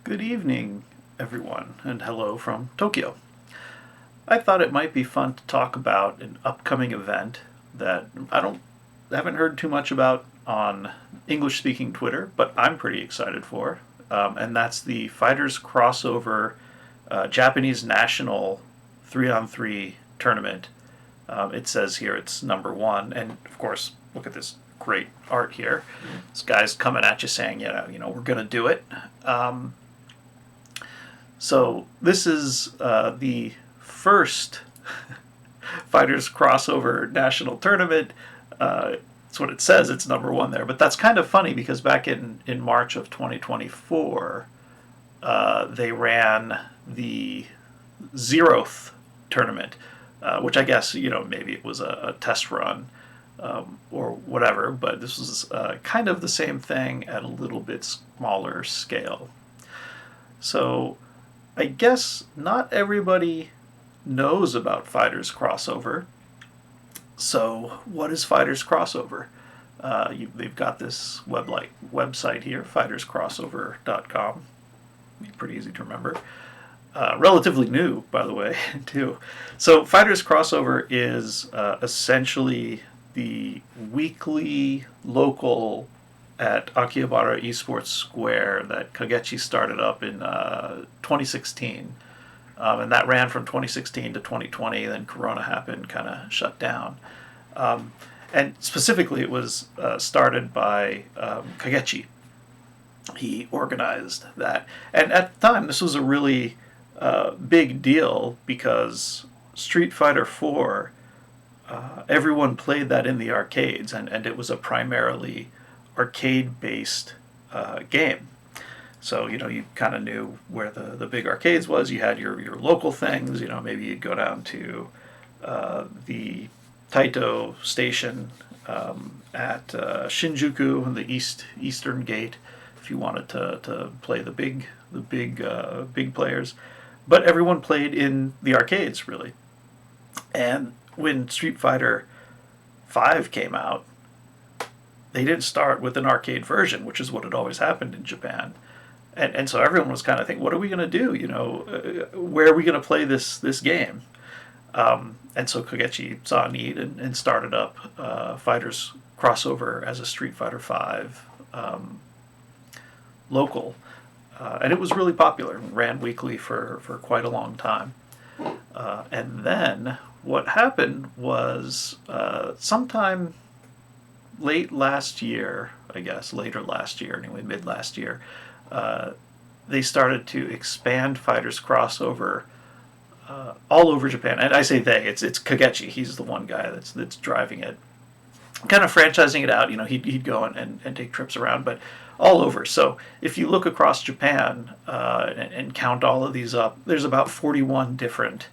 Good evening, everyone, and hello from Tokyo. I thought it might be fun to talk about an upcoming event that haven't heard too much about on English-speaking Twitter, but I'm pretty excited for, and that's the Fighters Crossover Japanese National 3-on-3 tournament. It says here it's number one, and of course, look at this great art here. This guy's coming at you saying, we're gonna do it. So this is the first Fighters Crossover National Tournament. That's what it says. It's number one there. But that's kind of funny because back in March of 2024, they ran the zeroth tournament, which I guess, maybe it was a test run or whatever. But this was kind of the same thing at a little bit smaller scale. So I guess not everybody knows about Fighters Crossover. So what is Fighters Crossover? They've got this website here, fighterscrossover.com. Pretty easy to remember. Relatively new, by the way, too. So Fighters Crossover is essentially the weekly local at Akihabara Esports Square that Kagechi started up in 2016. And that ran from 2016 to 2020. Then Corona happened, kind of shut down. And specifically, it was started by Kagechi. He organized that. And at the time, this was a really big deal because Street Fighter 4, everyone played that in the arcades, and it was a primarily arcade-based game. So, you kind of knew where the big arcades was. You had your local things. Maybe you'd go down to the Taito station at Shinjuku and the eastern gate if you wanted to play the big players. But everyone played in the arcades, really. And when Street Fighter 5 came out, they didn't start with an arcade version, which is what had always happened in Japan. And so everyone was kind of thinking, what are we going to do? Where are we going to play this game? And so Kogechi saw a need and started up Fighters Crossover as a Street Fighter 5 local. And it was really popular and ran weekly for quite a long time. And then what happened was sometime late last year, I guess, later last year, anyway, mid last year, they started to expand Fighters Crossover all over Japan. And I say they, it's Kagechi. He's the one guy that's driving it, kind of franchising it out. He'd go and take trips around, but all over. So if you look across Japan and count all of these up, there's about 41 different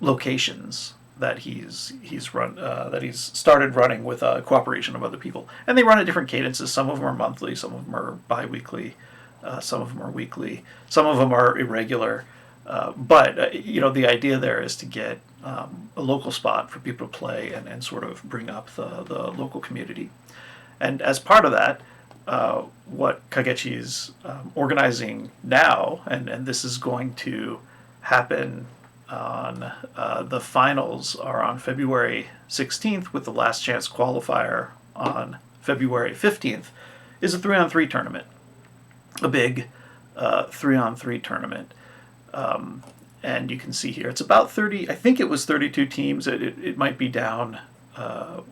locations that he's started running with cooperation of other people, and they run at different cadences. Some of them are monthly, some of them are bi-weekly, some of them are weekly, some of them are irregular. But the idea there is to get a local spot for people to play and sort of bring up the local community. And as part of that, what Kagechi is organizing now, and this is going to happen on the finals are on February 16th with the last chance qualifier on February 15th, is a 3-on-3 tournament. A big 3-on-3 tournament. And you can see here, it's about 30, I think it was 32 teams. It might be down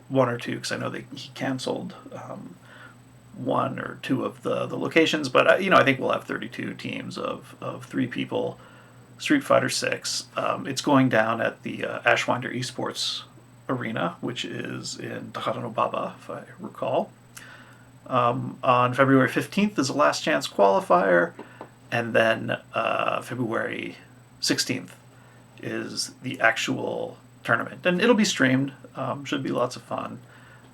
one or two, because I know he canceled one or two of the locations. But, I think we'll have 32 teams of 3 people. Street Fighter 6. It's going down at the Ashwinder Esports Arena, which is in Takaranobaba, if I recall. On February 15th is the last chance qualifier, and then February 16th is the actual tournament. And it'll be streamed. Should be lots of fun.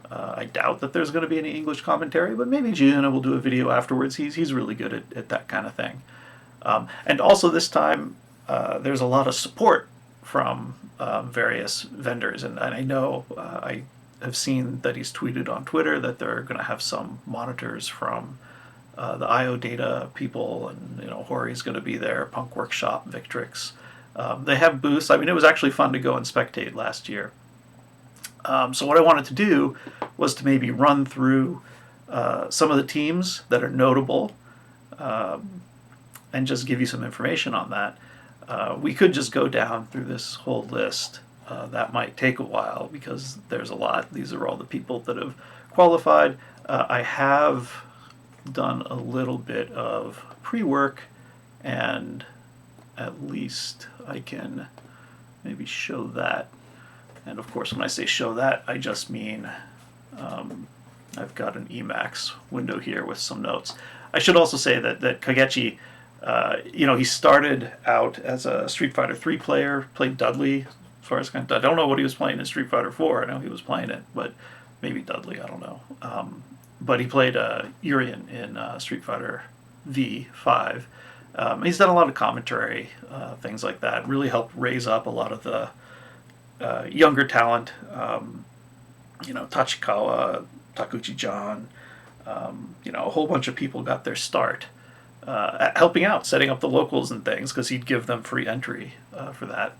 I doubt that there's going to be any English commentary, but maybe Juna will do a video afterwards. He's really good at that kind of thing. And also this time, there's a lot of support from various vendors, and I know I have seen that he's tweeted on Twitter that they're going to have some monitors from the IO Data people, and Hori's going to be there, Punk Workshop, Victrix. They have booths. I mean, it was actually fun to go and spectate last year. So what I wanted to do was to maybe run through some of the teams that are notable, and just give you some information on that. We could just go down through this whole list. That might take a while because there's a lot. These are all the people that have qualified. I have done a little bit of pre-work, and at least I can maybe show that. And of course, when I say show that, I just mean I've got an Emacs window here with some notes. I should also say that Kagechi, he started out as a Street Fighter 3 player, played Dudley. As far as I don't know what he was playing in Street Fighter 4. I know he was playing it, but maybe Dudley, I don't know. But he played Urien in Street Fighter V5. He's done a lot of commentary, things like that. Really helped raise up a lot of the younger talent. Tachikawa, Takuchi-Jan, a whole bunch of people got their start helping out, setting up the locals and things, because he'd give them free entry for that,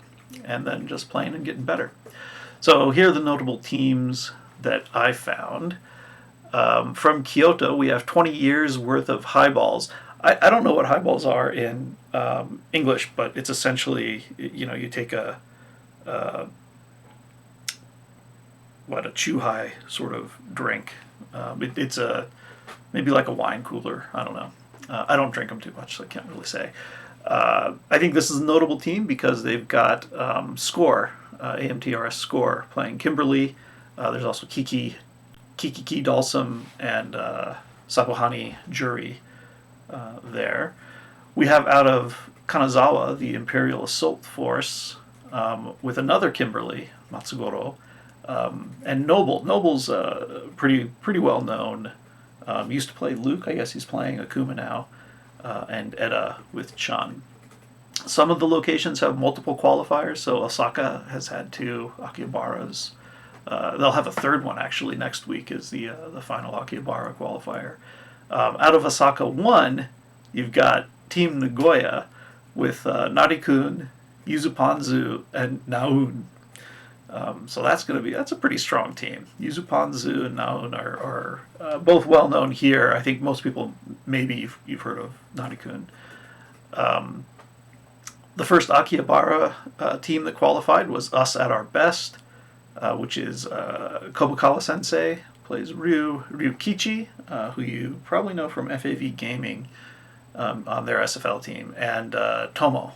and then just playing and getting better. So here are the notable teams that I found. From Kyoto, we have 20 years worth of highballs. I don't know what highballs are in English, but it's essentially, you take a Chuhai sort of drink. It's maybe like a wine cooler. I don't know. I don't drink them too much, so I can't really say. I think this is a notable team because they've got Score, AMTRS Score, playing Kimberly. There's also Kiki Dalsum, and Sakuhani Jury there. We have out of Kanazawa the Imperial Assault Force with another Kimberly, Matsugoro, and Noble. Noble's pretty well known. Used to play Luke. I guess he's playing Akuma now, and Eda with Chun. Some of the locations have multiple qualifiers. So Osaka has had 2, Akihabara's. They'll have a third one actually next week, is the final Akihabara qualifier. Out of Osaka 1, you've got Team Nagoya with Narikun, Yuzupanzu, and Naun. So that's a pretty strong team. Yuzupanzu and Naun are both well known here. I think most people, maybe you've heard of Narikun. The first Akihabara team that qualified was Us at Our Best, which is Kobukawa Sensei plays Ryukichi, who you probably know from FAV Gaming on their SFL team, and Tomo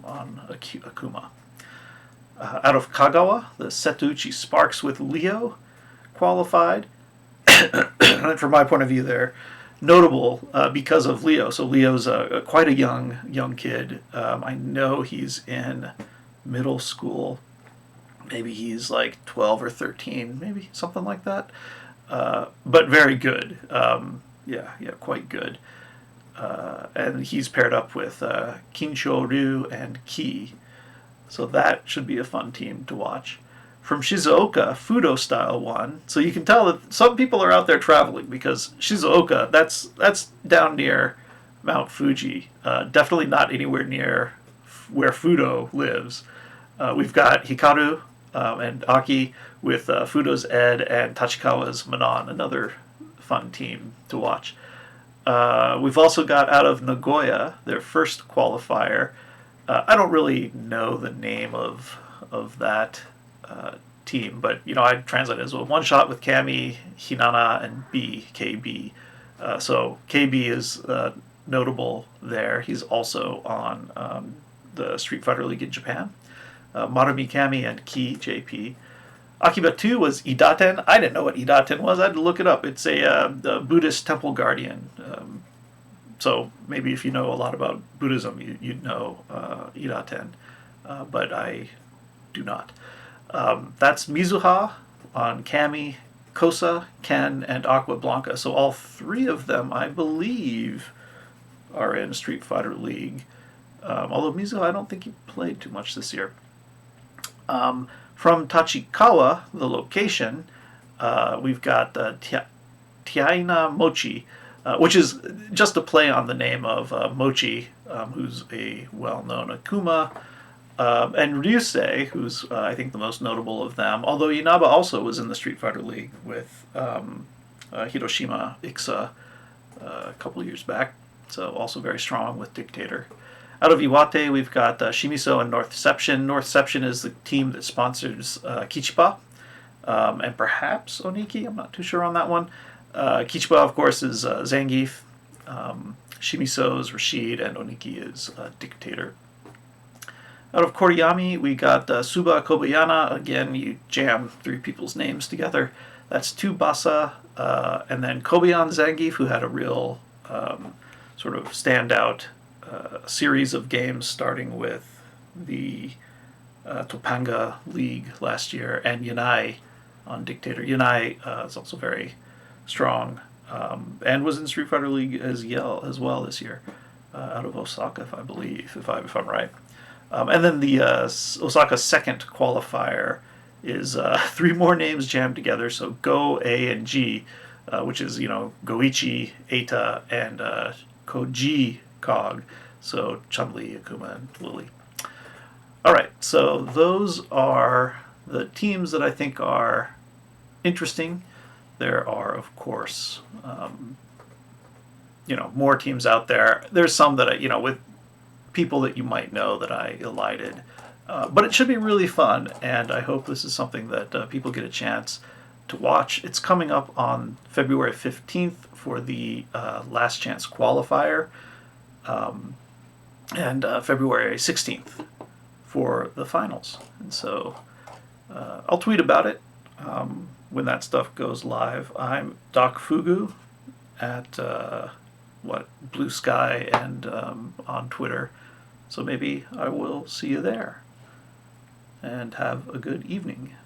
on Akuma. Out of Kagawa, the Setouchi Sparks with Leo qualified. And from my point of view, they're notable because of Leo. So Leo's quite a young kid. I know he's in middle school. Maybe he's like 12 or 13, maybe something like that. But very good. Yeah, quite good. And he's paired up with Kincho Ryu and Ki. So that should be a fun team to watch. From Shizuoka, Fudo Style 1. So you can tell that some people are out there traveling, because Shizuoka, that's down near Mount Fuji. Definitely not anywhere near where Fudo lives. We've got Hikaru and Aki with Fudo's Ed and Tachikawa's Manon, another fun team to watch. We've also got out of Nagoya, their first qualifier. I don't really know the name of that team, but I'd translate it as one shot with Kami, Hinana, and KB. So KB is notable there. He's also on the Street Fighter League in Japan. Marumi Kami and Ki JP. Akiba 2 was Idaten. I didn't know what Idaten was. I had to look it up. It's a Buddhist temple guardian. So maybe if you know a lot about Buddhism, you'd know Idaten, but I do not. That's Mizuha on Kami, Kosa, Ken, and Aqua Blanca. So all 3 of them, I believe, are in Street Fighter League. Although Mizuha, I don't think he played too much this year. From Tachikawa, the location, we've got Tiaina Mochi. which is just a play on the name of Mochi, who's a well-known Akuma, and Ryusei, who's I think the most notable of them. Although Inaba also was in the Street Fighter League with Hiroshima Iksa a couple years back, so also very strong with Dictator. Out of Iwate, we've got Shimiso and Northception. Northception is the team that sponsors Kichiba, and perhaps Oniki. I'm not too sure on that one. Kichiba, of course, is Zangief. Shimiso is Rashid, and Oniki is Dictator. Out of Koriyami, we got Suba Kobayana. Again, you jam three people's names together. That's Tsubasa, and then Kobayan Zangief, who had a real sort of standout series of games, starting with the Topanga League last year, and Yanai on Dictator. Yanai is also very strong, and was in Street Fighter League as well this year, out of Osaka, if I believe, if I'm right. And then the Osaka second qualifier is three more names jammed together. So Go, A, and G, which is Goichi, Eita, and Koji Kog. So Chun-Li, Akuma, and Lily. All right, so those are the teams that I think are interesting. There are, of course, more teams out there. There's some that with people that you might know that I elided, but it should be really fun, and I hope this is something that people get a chance to watch. It's coming up on February 15th for the Last Chance qualifier, and February 16th for the finals. And so I'll tweet about it when that stuff goes live. I'm Doc Fugu at Blue Sky and on Twitter. So maybe I will see you there. And have a good evening.